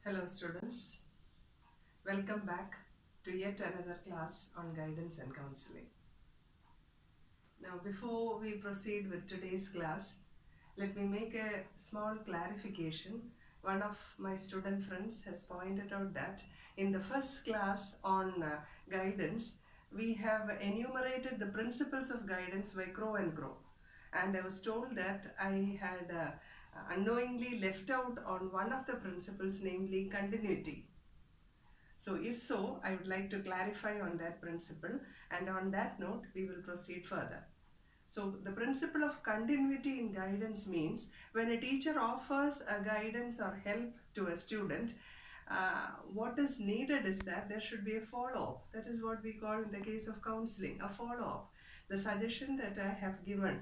Hello students, welcome back to yet another class on guidance and counseling. Now before we proceed with today's class, let me make a small clarification. One of my student friends has pointed out that in the first class on guidance, we have enumerated the principles of guidance by Crow and Grow. And I was told that I had unknowingly left out on one of the principles, namely continuity. So if so, I would like to clarify on that principle, and on that note we will proceed further. So the principle of continuity in guidance means when a teacher offers a guidance or help to a student, what is needed is that there should be a follow-up. That is what we call in the case of counseling, a follow-up. The suggestion that I have given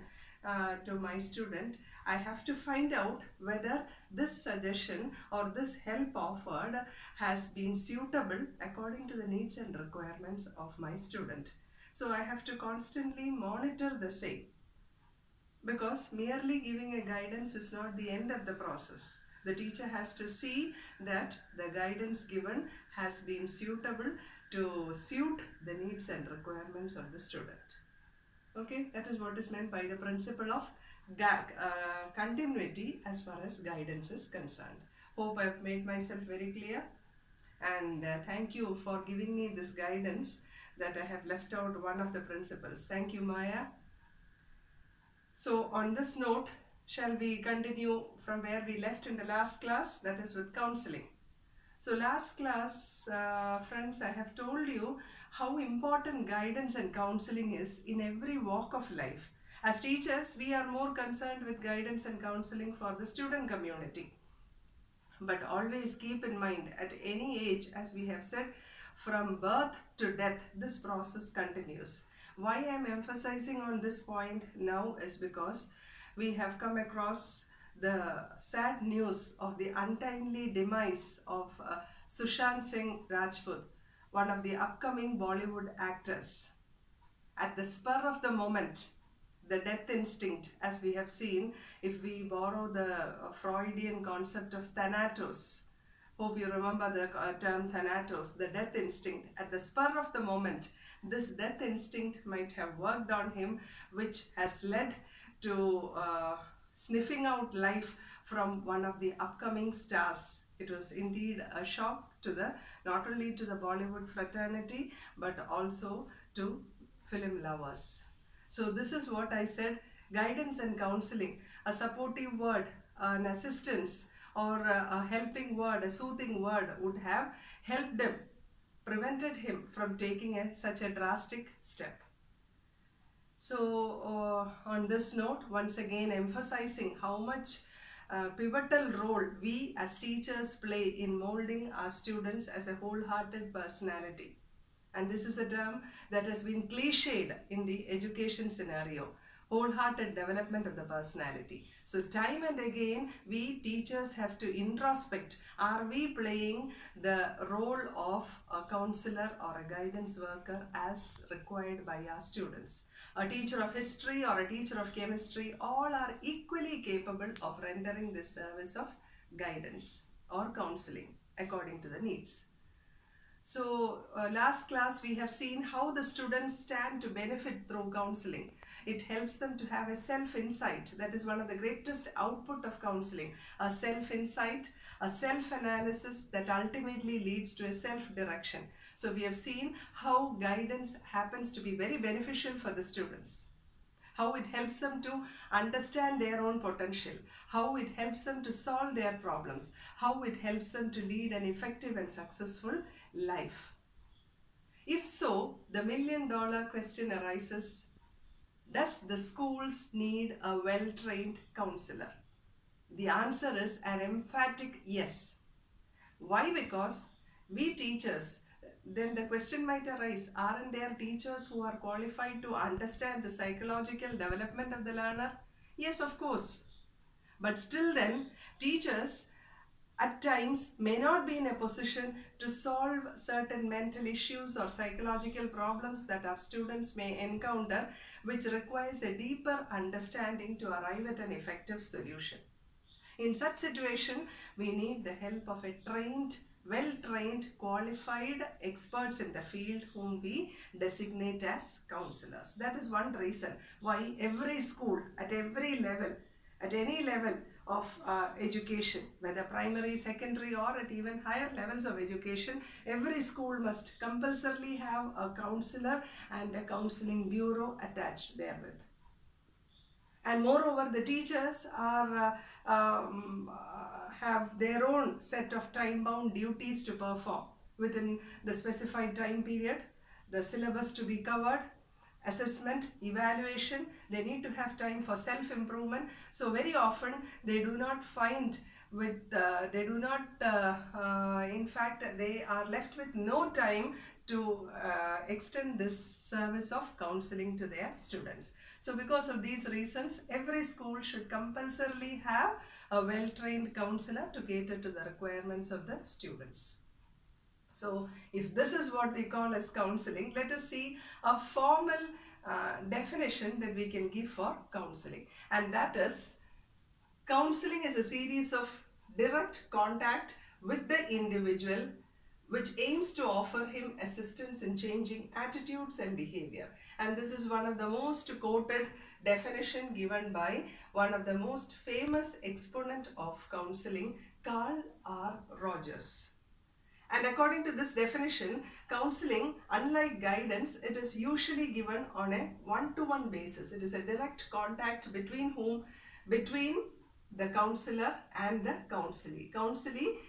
to my student, I have to find out whether this suggestion or this help offered has been suitable according to the needs and requirements of my student. So I have to constantly monitor the same, because merely giving a guidance is not the end of the process. The teacher has to see that the guidance given has been suitable to suit the needs and requirements of the student. Okay, that is what is meant by the principle of continuity as far as guidance is concerned. Hope I have made myself very clear, and thank you for giving me this guidance that I have left out one of the principles. Thank you, Maya. So on this note, shall we continue from where we left in the last class, that is with counseling. So last class, friends, I have told you how important guidance and counseling is in every walk of life. As teachers, we are more concerned with guidance and counseling for the student community. But always keep in mind, at any age, as we have said, from birth to death, this process continues. Why I am emphasizing on this point now is because we have come across the sad news of the untimely demise of Sushant Singh Rajput, one of the upcoming Bollywood actors. At the spur of the moment, the death instinct, as we have seen, if we borrow the Freudian concept of thanatos, hope you remember the term thanatos, the death instinct, at the spur of the moment, this death instinct might have worked on him, which has led to sniffing out life from one of the upcoming stars. It was indeed a shock to not only to the Bollywood fraternity, but also to film lovers. So this is what I said, guidance and counseling, a supportive word, an assistance, or a helping word, a soothing word would have helped him, prevented him from taking such a drastic step. So on this note, once again emphasizing how much pivotal role we as teachers play in molding our students as a wholehearted personality. And this is a term that has been cliched in the education scenario, wholehearted development of the personality. So time and again, we teachers have to introspect, are we playing the role of a counselor or a guidance worker as required by our students? A teacher of history or a teacher of chemistry, all are equally capable of rendering this service of guidance or counseling according to the needs. So last class we have seen how the students stand to benefit through counseling. It helps them to have a self-insight. That is one of the greatest output of counseling. A self-insight, a self-analysis that ultimately leads to a self-direction. So we have seen how guidance happens to be very beneficial for the students. How it helps them to understand their own potential, how it helps them to solve their problems, how it helps them to lead an effective and successful life. If so, the million-dollar question arises, does the schools need a well-trained counselor? The answer is an emphatic yes. Why? Because we teachers, then the question might arise, aren't there teachers who are qualified to understand the psychological development of the learner? Yes, of course. But still then, teachers at times may not be in a position to solve certain mental issues or psychological problems that our students may encounter, which requires a deeper understanding to arrive at an effective solution. In such situation, we need the help of a trained, well-trained, qualified experts in the field whom we designate as counselors. That is one reason why every school at every level, at any level of education, whether primary, secondary or at even higher levels of education, every school must compulsorily have a counselor and a counseling bureau attached therewith. And moreover, the teachers have their own set of time-bound duties to perform within the specified time period, the syllabus to be covered, assessment, evaluation. They need to have time for self-improvement. So very often they do not find with, in fact, they are left with no time to extend this service of counseling to their students. So because of these reasons, every school should compulsorily have a well-trained counselor to cater to the requirements of the students. So if this is what we call as counseling, let us see a formal definition that we can give for counseling. And that is, counseling is a series of direct contact with the individual which aims to offer him assistance in changing attitudes and behavior. And this is one of the most quoted definition given by one of the most famous exponent of counseling, Carl R. Rogers. And according to this definition, counseling, unlike guidance, it is usually given on a one-to-one basis. It is a direct contact between the counselor and the counselee. Counselee,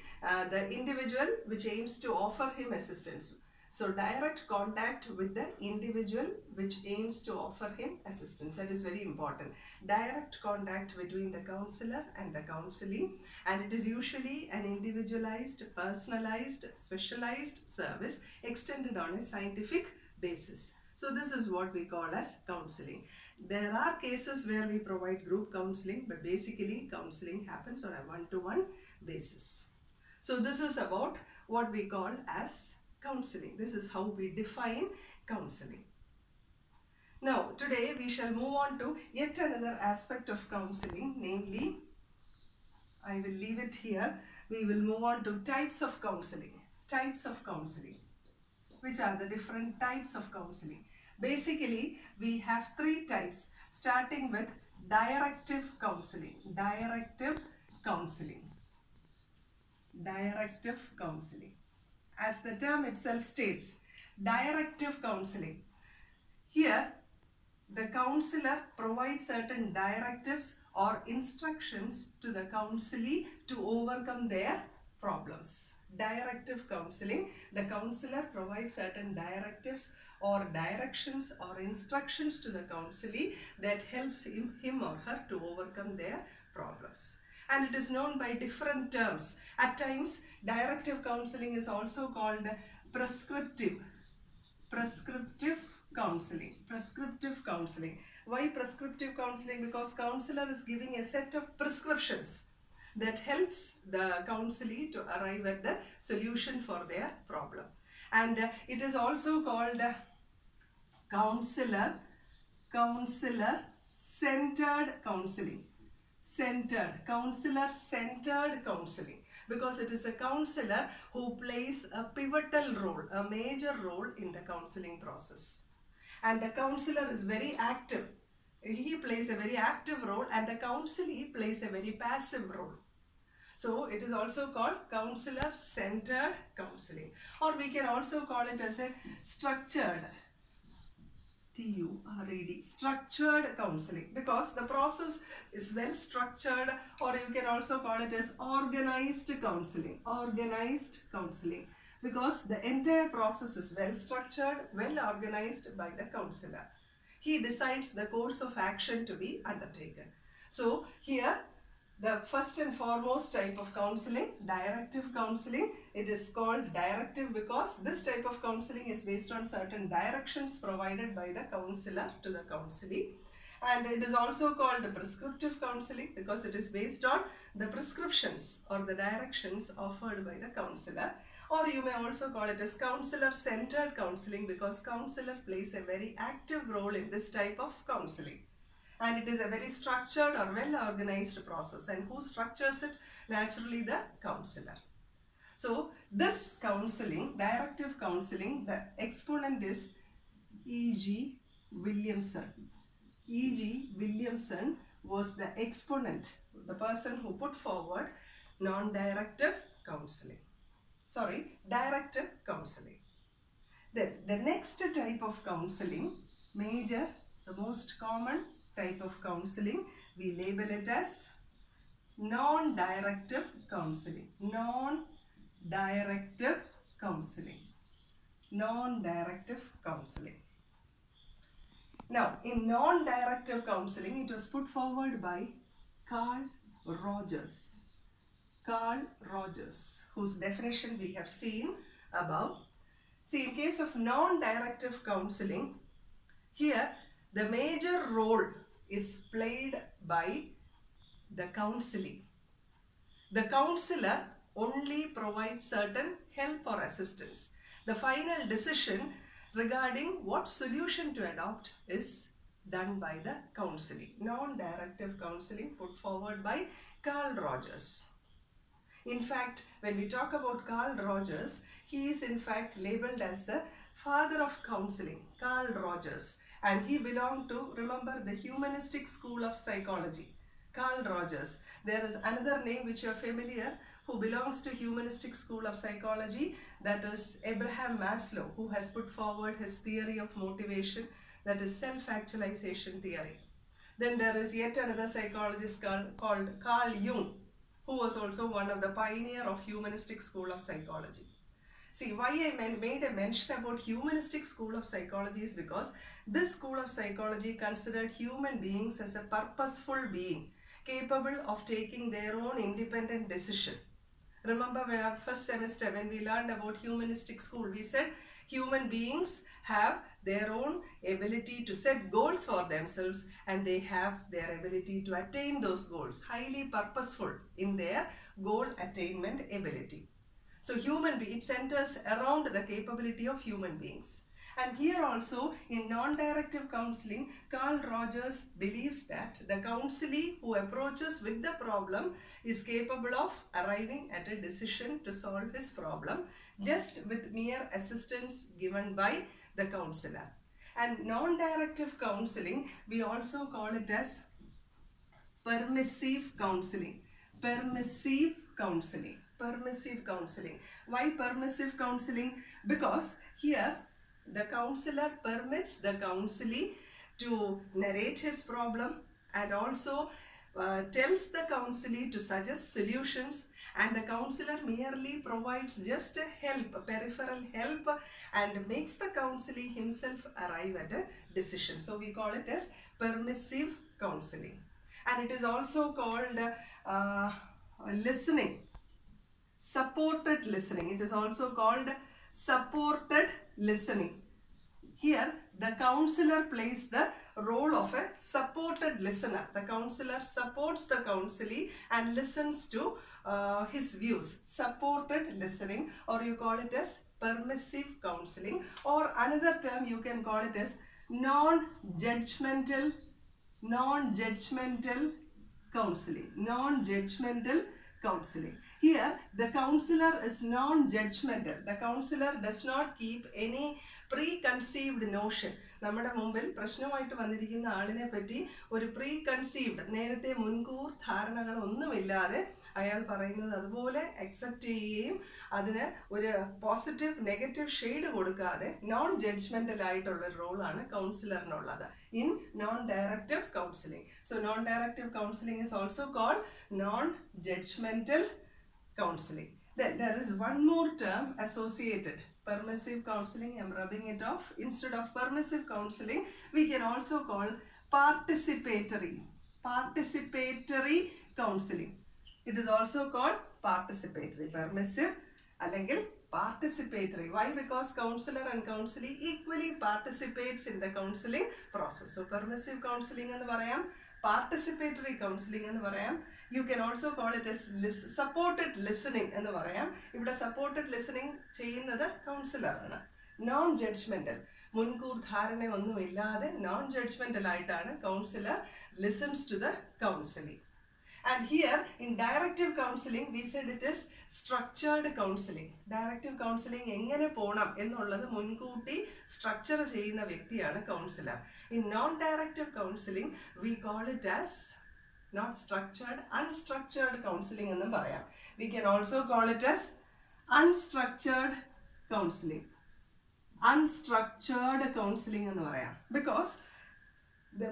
the individual which aims to offer him assistance. So direct contact with the individual which aims to offer him assistance. That is very important. Direct contact between the counselor and the counselee, and it is usually an individualized, personalized, specialized service extended on a scientific basis. So this is what we call as counseling. There are cases where we provide group counseling, but basically counseling happens on a one-to-one basis. So this is about what we call as counseling. This is how we define counseling. Now today we shall move on to yet another aspect of counseling, namely, I will leave it here. We will move on to types of counseling. Types of counseling. Which are the different types of counseling? Basically, we have three types, starting with directive counseling. Directive counseling. Directive counseling. As the term itself states, directive counseling. Here, the counselor provides certain directives or instructions to the counselee to overcome their problems. Directive counseling, the counselor provides certain directives or directions or instructions to the counselee that helps him or her to overcome their problems. And it is known by different terms. At times, directive counseling is also called prescriptive counseling. Prescriptive counseling. Why prescriptive counseling? Because counselor is giving a set of prescriptions that helps the counselee to arrive at the solution for their problem. And it is also called counselor-centered counseling. Counselor-centered counseling, because it is a counselor who plays a pivotal role, a major role in the counseling process. And the counselor is very active. He plays a very active role, and the counselee plays a very passive role. So it is also called counselor-centered counseling, or we can also call it as a structured, structured counseling, because the process is well structured, or you can also call it as organized counseling. Organized counseling, because the entire process is well structured, well organized by the counselor. He decides the course of action to be undertaken. So here, the first and foremost type of counseling, directive counseling. It is called directive because this type of counseling is based on certain directions provided by the counselor to the counselee. And it is also called prescriptive counseling because it is based on the prescriptions or the directions offered by the counselor. Or you may also call it as counselor-centered counseling because counselor plays a very active role in this type of counseling. and it is a very structured or well organized process. And who structures it? Naturally, the counselor. So this counseling, directive counseling, the exponent is E.G. Williamson. E.G. Williamson was the exponent, the person who put forward non-directive counseling. Directive counseling. Then the next type of counseling, major, the most common type of counseling, we label it as non-directive counseling. Non-directive counseling. Non-directive counseling. Now, in non-directive counseling, it was put forward by Carl Rogers. Carl Rogers, whose definition we have seen above. See, in case of non-directive counseling, here the major role is played by the counselee. The counselor only provides certain help or assistance. The final decision regarding what solution to adopt is done by the counselee. Non-directive counseling put forward by Carl Rogers. In fact, when we talk about Carl Rogers, he is in fact labeled as the father of counseling, Carl Rogers. And he belonged to, remember, the humanistic school of psychology. Carl Rogers. There is another name which you are familiar, who belongs to humanistic school of psychology, that is Abraham Maslow, who has put forward his theory of motivation, that is self-actualization theory. Then there is yet another psychologist called Carl Jung, who was also one of the pioneer of humanistic school of psychology. See, why I made a mention about humanistic school of psychology is because this school of psychology considered human beings as a purposeful being, capable of taking their own independent decision. Remember, when our first semester, when we learned about humanistic school, we said human beings have their own ability to set goals for themselves, and they have their ability to attain those goals, highly purposeful in their goal attainment ability. So it centers around the capability of human beings. And here also, in non-directive counseling, Carl Rogers believes that the counselee who approaches with the problem is capable of arriving at a decision to solve his problem just with mere assistance given by the counselor. And non-directive counseling, we also call it as permissive counseling. Permissive counseling. Permissive counseling. Why permissive counseling? Because here the counselor permits the counselee to narrate his problem and also tells the counselee to suggest solutions, and the counselor merely provides just a help, a peripheral help, and makes the counselee himself arrive at a decision. So we call it as permissive counseling. And it is also called listening. Supported listening. It is also called supported listening. Here, the counselor plays the role of a supported listener. The counselor supports the counselee and listens to his views. Supported listening, or you call it as permissive counseling, or another term you can call it as non-judgmental counseling. Non-judgmental counseling. Here, the counselor is non-judgmental. The counselor does not keep any preconceived notion. നമ്മുടെ മുമ്പിൽ പ്രശ്നമായിട്ട് വന്നിരിക്കുന്ന ആളിനെ പറ്റി ഒരു പ്രീകൺസീവ്ഡ്, നേരത്തെ മുൻകൂർ ധാരണകളൊന്നുമില്ലാതെ അയാൾ പറയുന്നത് അതുപോലെ അക്സെപ്റ്റ് ചെയ്യുകയും അതിന് ഒരു പോസിറ്റീവ് നെഗറ്റീവ് ഷെയ്ഡ് കൊടുക്കാതെ നോൺ ജഡ്ജ്മെന്റൽ ആയിട്ടുള്ള റോളാണ് കൗൺസിലറിനുള്ളത് in non directive counselling. So non directive counselling is also called non-judgmental counseling. Then there is one more term associated. Permissive counseling, I am rubbing it off. Instead of permissive counseling, we can also call participatory counseling. It is also called participatory. Permissive അല്ലെങ്കിൽ participatory. Why? Because counselor and counselee equally participates in the counseling process. So permissive counseling എന്ന് പറയാം, participatory counseling എന്ന് പറയാം. You can also call it as supported listening എന്ന് പറയാം. ഇവിടെ supported listening ചെയ്യുന്നത് counselor ആണ്. Non-judgmental. മുൻകൂർ ധാരണയൊന്നുമില്ലാതെ നോൺ ജഡ്ജ്മെന്റൽ ആയിട്ടാണ് counsellor listens to the counselling. And here in directive counseling we said it is structured counseling. Directive counseling എങ്ങനെ പോണം എന്നുള്ളത് മുൻകൂട്ടി സ്ട്രക്ചർ ചെയ്യുന്ന വ്യക്തിയാണ് councillor. In non-directive counseling we call it as not structured, unstructured counseling എന്നും പറയാം. We can also call it as unstructured counseling. Unstructured counseling എന്ന് പറയാം. Because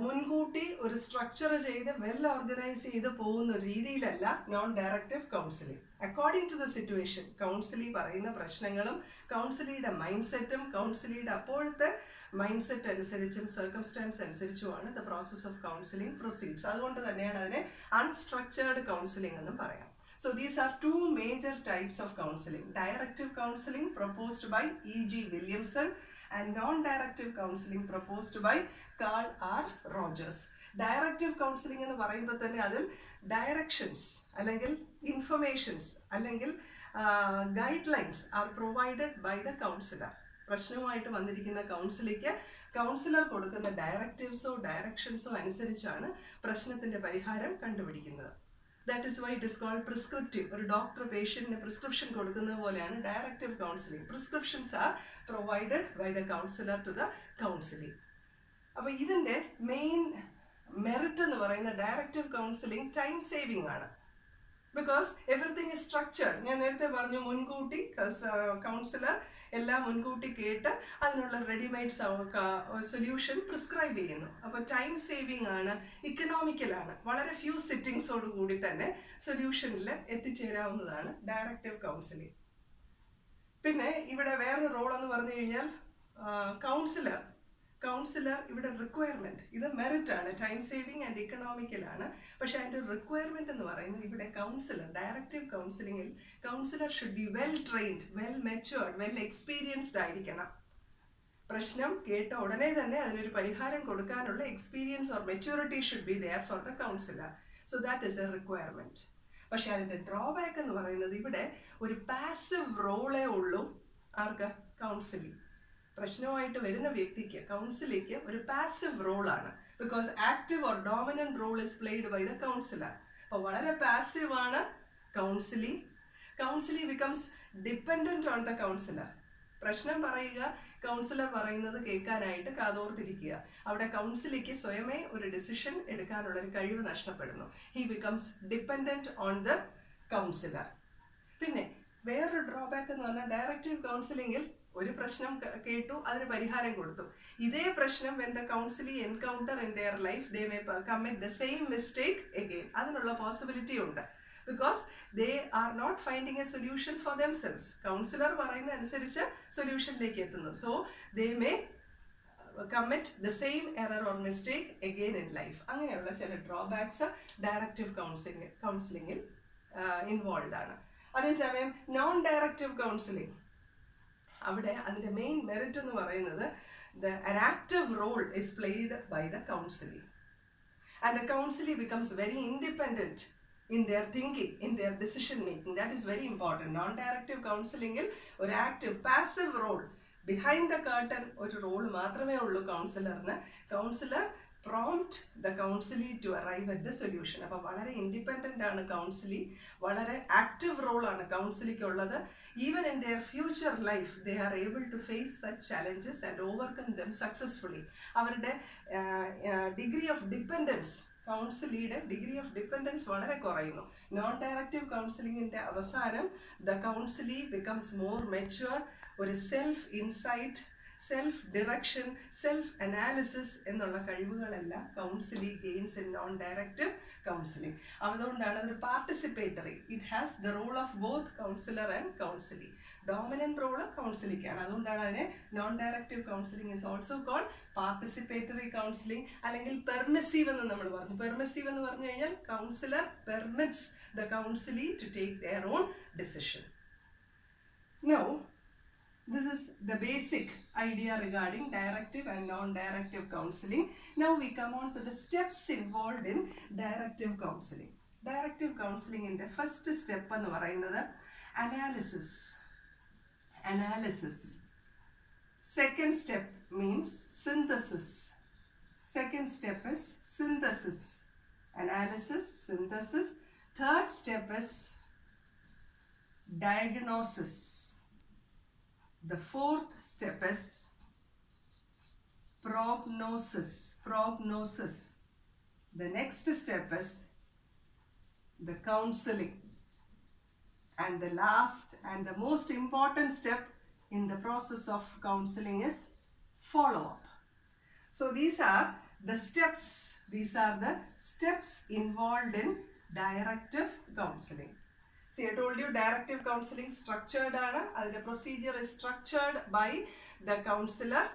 മുൻകൂട്ടി ഒരു സ്ട്രക്ചർ ചെയ്ത് വെൽ ഓർഗനൈസ് ചെയ്ത് പോകുന്ന രീതിയിലല്ല non directive counselling. According to the situation counselee പറയുന്ന പ്രശ്നങ്ങളും കൗൺസിലിയുടെ മൈൻഡ് സെറ്റും കൗൺസിലിയുടെ അപ്പോഴത്തെ മൈൻഡ് സെറ്റ് അനുസരിച്ചും സർക്കംസ്റ്റാൻസ് അനുസരിച്ചുമാണ് the process of counselling proceeds. അതുകൊണ്ട് തന്നെയാണ് അതിനെ അൺസ്ട്രക്ചേർഡ് കൗൺസിലിംഗ് എന്നും പറയാം. So these are two major types of counseling. Directive counseling proposed by E.G. Williamson and non-directive counseling proposed by Carl R. Rogers. Directive counseling എന്ന് പറയുമ്പോൾ തന്നെ അതിൽ directions അല്ലെങ്കിൽ ഇൻഫർമേഷൻസ് അല്ലെങ്കിൽ guidelines are provided by the counsellor. പ്രശ്നവുമായിട്ട് വന്നിരിക്കുന്ന counsellor കൊടുക്കുന്ന ഡയറക്റ്റീവ്സോ ഡയറക്ഷൻസോ അനുസരിച്ചാണ് പ്രശ്നത്തിന്റെ പരിഹാരം കണ്ടുപിടിക്കുന്നത്. That is why it is called prescriptive. ഒരു ഡോക്ടർ പേഷ്യന്റിന് പ്രിസ്ക്രിപ്ഷൻ കൊടുക്കുന്നത് പോലെയാണ് directive counselling. Prescriptions are provided by the counsellor to the counselling. അപ്പോൾ ഇതിൻ്റെ മെയിൻ മെറിറ്റ് എന്ന് പറയുന്ന ഡയറക്റ്റീവ് കൗൺസിലിംഗ് ടൈം സേവിംഗ് ആണ്. Because everything is structured. ഞാൻ നേരത്തെ പറഞ്ഞു മുൻകൂട്ടി കൗൺസിലർ എല്ലാം മുൻകൂട്ടി കേട്ട് അതിനുള്ള റെഡിമെയ്ഡ് സൊല്യൂഷൻ പ്രിസ്ക്രൈബ് ചെയ്യുന്നു. അപ്പോൾ ടൈം സേവിംഗ് ആണ്, ഇക്കണോമിക്കലാണ്. വളരെ ഫ്യൂ സിറ്റിങ്സോട് കൂടി തന്നെ സൊല്യൂഷനിൽ എത്തിച്ചേരാവുന്നതാണ് ഡയറക്റ്റീവ് കൗൺസിലിംഗ്. പിന്നെ ഇവിടെ വേറൊരു റോൾ എന്ന് പറഞ്ഞു കഴിഞ്ഞാൽ കൗൺസിലർ ഇവിടെ റിക്വയർമെൻറ്റ്, ഇത് മെറിറ്റ് ആണ്, ടൈം സേവിങ് ആൻഡ് ഇക്കണോമിക്കലാണ്. പക്ഷെ അതിൻ്റെ റിക്വയർമെൻറ്റ് എന്ന് പറയുന്നത് ഇവിടെ ഡയറക്റ്റീവ് കൗൺസിലിങ്ങിൽ counsellor should be well trained, well matured, well experienced ആയിരിക്കണം. പ്രശ്നം കേട്ട ഉടനെ തന്നെ അതിനൊരു പരിഹാരം കൊടുക്കാനുള്ള experience or maturity should be there for the counsellor. So that is a requirement. പക്ഷെ അതിൻ്റെ ഡ്രോബാക്ക് എന്ന് പറയുന്നത് ഇവിടെ ഒരു പാസീവ് റോളേ ഉള്ളൂ. ആർക്ക്? കൗൺസിലിംഗ്. പ്രശ്നമായിട്ട് വരുന്ന വ്യക്തിക്ക് കൗൺസിലിംഗ് ഒരു പാസീവ് റോളാണ്. Because active or dominant role is played by the counsellor. അപ്പോൾ വളരെ പാസീവ് ആണ് counselling. Counselling becomes dependent on the counsellor. പ്രശ്നം പറയുക, കൗൺസിലർ പറയുന്നത് കേൾക്കാനായിട്ട് കാതോർത്തിരിക്കുക. അവിടെ കൗൺസിലിംഗ് സ്വയമേ ഒരു ഡിസിഷൻ എടുക്കാനുള്ളൊരു കഴിവ് നഷ്ടപ്പെടുന്നു. He becomes dependent on the councillor. പിന്നെ വേറൊരു ഡ്രോബാക്ക് എന്ന് പറഞ്ഞാൽ ഡയറക്റ്റീവ് കൗൺസിലിംഗിൽ ഒരു പ്രശ്നം കേട്ടു, അതിന് പരിഹാരം കൊടുത്തു. ഇതേ പ്രശ്നം when the counselee encounter in their life they may commit the same mistake again. അതിനുള്ള പോസിബിലിറ്റി ഉണ്ട്. Because they are not finding a solution for themselves. Councillor പറയുന്ന അനുസരിച്ച് സൊല്യൂഷനിലേക്ക് എത്തുന്നു. So they may commit the same error or mistake again in life. അങ്ങനെയുള്ള ചില drawbacks directive കൗൺസിലിംഗിൽ involve ആണ്. അതേസമയം non directive counselling, അവിടെ അതിൻ്റെ മെയിൻ മെറിറ്റ് എന്ന് പറയുന്നത് an active role is played by the counselee. And the counselee becomes very independent in their thinking, in their decision making. That is very important. Non-directive counseling il or active passive role, behind the curtain ഒരു role മാത്രമേ ഉള്ളൂ കൗൺസിലറിന്. Counsellor prompt the counselee to arrive at the solution. അപ്പോൾ വളരെ independent ആണ് കൗൺസിലി, വളരെ active റോളാണ് കൗൺസിലിക്ക് ഉള്ളത്. Even in there future life they are able to face such challenges and overcome them successfully. അവരുടെ ഡിഗ്രി ഓഫ് ഡിപ്പെൻഡൻസ്, കൗൺസിലിയുടെ ഡിഗ്രി ഓഫ് ഡിപ്പെൻഡൻസ് വളരെ കുറയുന്നു. നോൺ ഡയറക്റ്റീവ് കൗൺസിലിങ്ങിൻ്റെ അവസാനം the counselee becomes more mature. ഒരു self insight, self direction, self analysis എന്നുള്ള കഴിവുകളെല്ലാം counselee gains in non directive counselling. അതുകൊണ്ടാണ് അതൊരു participatory. It has the role of both counsellor and counselee. Dominant role കൗൺസിലിക്കാണ്. അതുകൊണ്ടാണ് അതിനെ non directive counselling is also called participatory counselling അല്ലെങ്കിൽ permissive എന്ന് നമ്മൾ പറഞ്ഞു. പെർമിസീവ് എന്ന് പറഞ്ഞു കഴിഞ്ഞാൽ counsellor permits the counselee to take their own decision. Now this is the basic idea regarding directive and non-directive counseling. Now we come on to the steps involved in directive counseling. Directive counseling in the first step എന്ന് പറയുന്നത് analysis. Second step means synthesis. Second step is synthesis. Analysis, synthesis. Third step is diagnosis. The fourth step is prognosis. Prognosis. The next step is the counseling. And the last and the most important step in the process of counseling is follow-up. So these are the steps. These are the steps involved in directive counseling. See, I told you directive counseling structured aana. The procedure is structured by the counselor.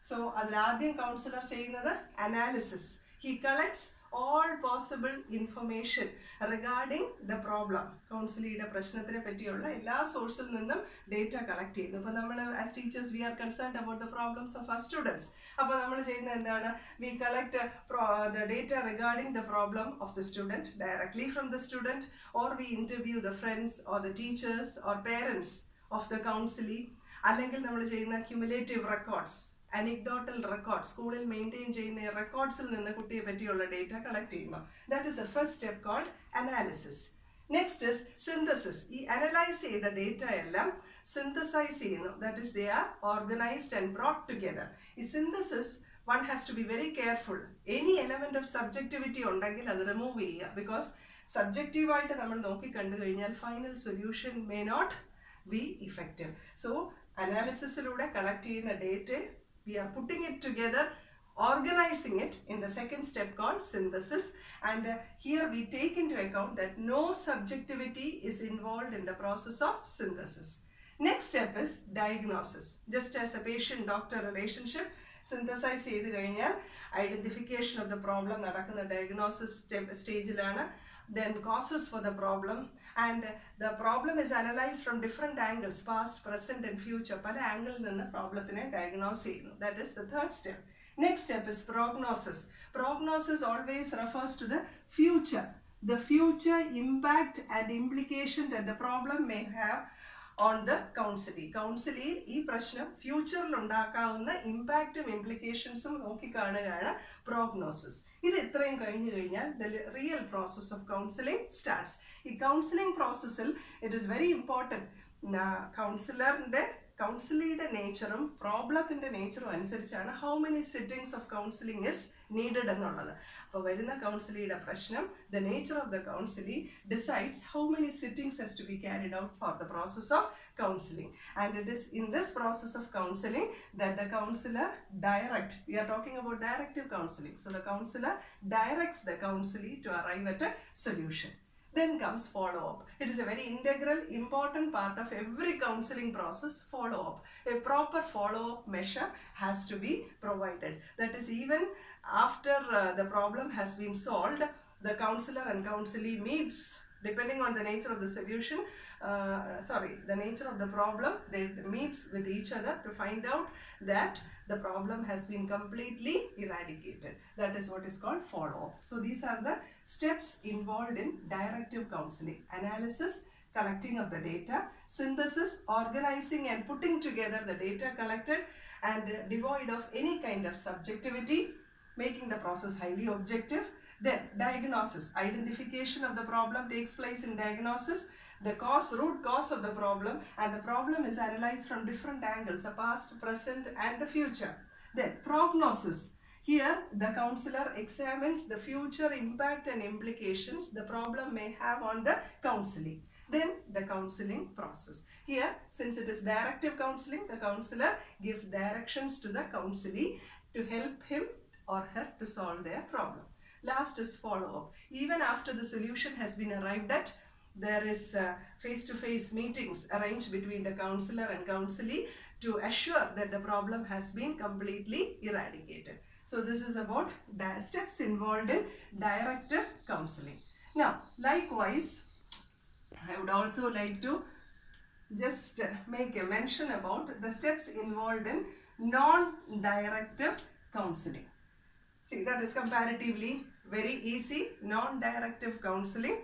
So, the counselor cheyunnathu analysis. He collects all possible information regarding the problem. Counseling prashnathine pattiyulla ella sources ninnum data collect cheyunu. Appo nammal as teachers we are concerned about the problems of our students. Appo nammal cheyyunna endana, we collect the data regarding the problem of the student directly from the student, or we interview the friends or the teachers or parents of the counselee. Allengil nammal cheyyunna cumulative records, anecdotal records, school maintain ചെയ്യുന്ന records ൽ നിന്ന് കുട്ടിയെ പറ്റിയുള്ള data collect ചെയ്യുന്നു. That is the first step called analysis. Next is synthesis. ഈ analyze ചെയ്ത data എല്ലാം synthesize ചെയ്യുന്നു. That is, they are organized and brought together. ഈ synthesis, one has to be very careful. Any element of subjectivity ഉണ്ടെങ്കിൽ അത് remove ചെയ്യുക. Because subjective ആയിട്ട് നമ്മൾ നോക്കി കണ്ടു കഴിഞ്ഞാൽ final solution may not be effective. So analysis ലൂടെ collect ചെയ്യുന്ന data, we are putting it together, organizing it in the second step called synthesis, and here we take into account that no subjectivity is involved in the process of synthesis. Next step is diagnosis. Just as a patient-doctor relationship, synthesize ചെയ്തു കഴിഞ്ഞാൽ identification of the problem നടക്കുന്ന diagnosis stage ലാണ്. Then causes for the problem, and the problem is analyzed from different angles, past, present and future. Pala angle ninnu problemthine diagnose cheyunu. That is the third step. Next step is prognosis. Prognosis always refers to the future. The future impact and implication that the problem may have on the counselee. Counselee ee prashnam future il undakavunna impact um implications um nokki kanugana prognosis. Idu ethrayum kazhinju kazhinjal the real process of counseling starts. Ee counseling process il it is very important counselor inde counselee nature um problemthinte nature um anusarichana how many sittings of counseling is needed ennullathu. Appo varuna counselee prashnam, the nature of the counselee decides how many sittings has to be carried out for the process of counseling. And it is in this process of counseling that the counselor we are talking about directive counseling. So the counselor directs the counselee to arrive at a solution. Then comes follow-up. It is a very integral, important part of every counseling process, follow-up. A proper follow-up measure has to be provided. That is, even after the problem has been solved, the counselor and counselee meets, depending on the nature of the solution, the nature of the problem, they meets with each other to find out that the problem has been completely eradicated. That is what is called follow-up. So these are the steps involved in directive counseling: analysis, collecting of the data; synthesis, organizing and putting together the data collected and devoid of any kind of subjectivity, making the process highly objective. Then diagnosis, identification of the problem takes place in diagnosis. The root cause of the problem, and the problem is analyzed from different angles, the past, present and the future. Then prognosis. Here the counselor examines the future impact and implications the problem may have on the counselee. Then the counseling process. Here, since it is directive counseling, the counselor gives directions to the counselee to help him or her to solve their problem. Last is follow-up. Even after the solution has been arrived at, there is face-to-face meetings arranged between the counselor and counselee to assure that the problem has been completely eradicated. So this is about steps involved in directive counseling. Now, likewise, I would also like to just make a mention about the steps involved in non-directive counseling. See, that is comparatively very easy. Non-directive counseling.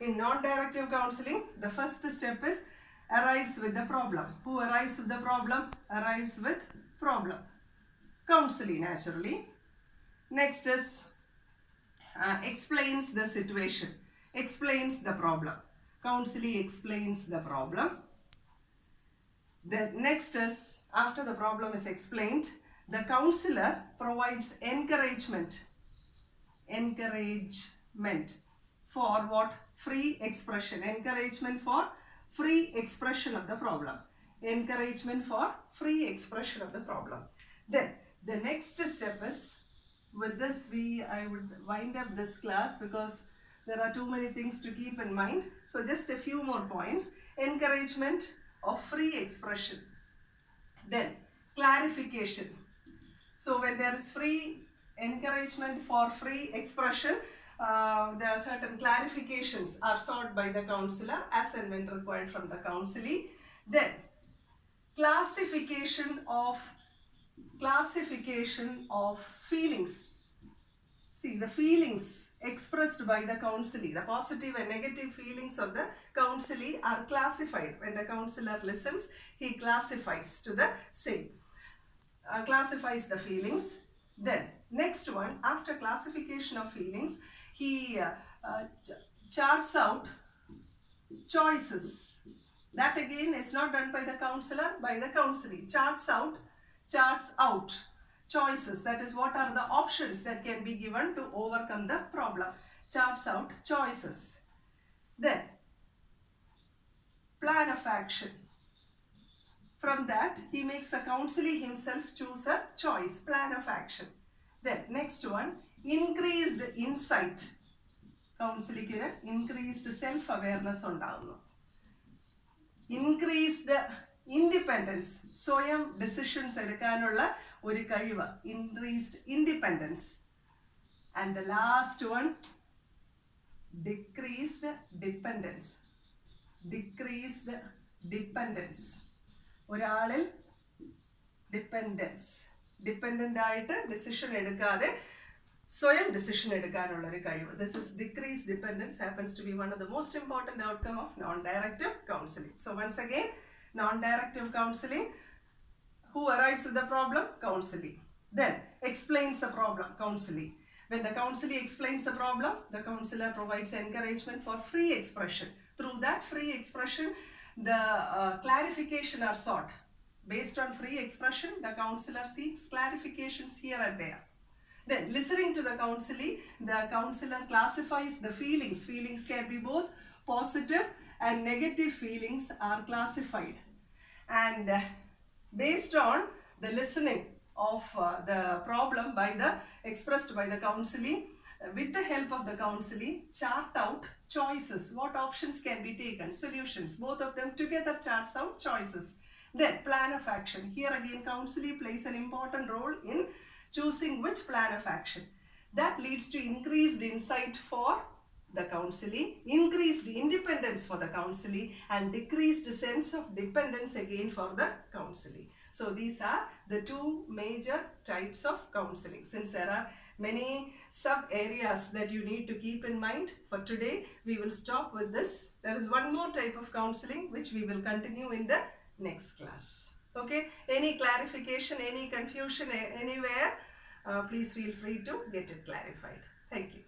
In non-directive counseling, the first step is arrives with the problem. Who arrives with the problem? Arrives with problem. Counselee naturally. Next is explains the situation, explains the problem. Counselee explains the problem. The next is, after the problem is explained, the counselor provides encouragement. Encouragement for what? Free expression. Encouragement for free expression of the problem. Encouragement for free expression of the problem. Then the next step is, with this I would wind up this class because there are too many things to keep in mind. So just a few more points. Encouragement of free expression. Then clarification. So when there is free encouragement for free expression, there are certain clarifications are sought by the counselor as and when required from the counselee. Then classification of feelings. See, the feelings expressed by the counselee, the positive and negative feelings of the counselee are classified. When the counselor listens, he classifies to the same. Classifies the feelings. Then next one, after classification of feelings, he charts out choices. That again is not done by the counselor, by the counselee. Charts out choices. That is, what are the options that can be given to overcome the problem. Charts out choices. Then plan of action. From that, he makes the counselee himself choose a choice, plan of action. Then next one, increased insight. Counselee increased self-awareness undavunu. Increased independence. Soyam decisions edukkanulla oru kazhivu. Increased independence. And the last one, decreased dependence. Decreased dependence. ഒരാളിൽ dependent ആയിട്ട് decision എടുക്കാതെ സ്വയം decision എടുക്കാനുള്ള ഒരു കഴിവ്. This is decreased dependence happens to be one of the most important outcome of non-directive counseling. So once again, non-directive counseling, who arrives at the problem? Counselee. Then explains the problem, counselee. When the counselee explains the problem, the counselor provides encouragement for free expression. Through that free expression, the clarification are sought. Based on free expression, the counselor seeks clarifications here and there. Then, listening to the counselee, the counselor classifies the feelings. Feelings can be both positive and negative feelings are classified. And based on the listening of the problem expressed by the counselee, with the help of the counselee, chart out choices. What options can be taken? Solutions. Both of them together charts out choices. Then plan of action. Here again, counselee plays an important role in choosing which plan of action. That leads to increased insight for the counselee, increased independence for the counselee, and decreased sense of dependence again for the counselee. So these are the two major types of counseling. Since there are many sub areas that you need to keep in mind, for today we will stop with this. There is one more type of counseling which we will continue in the next class. Okay, any clarification, any confusion anywhere, please feel free to get it clarified. Thank you.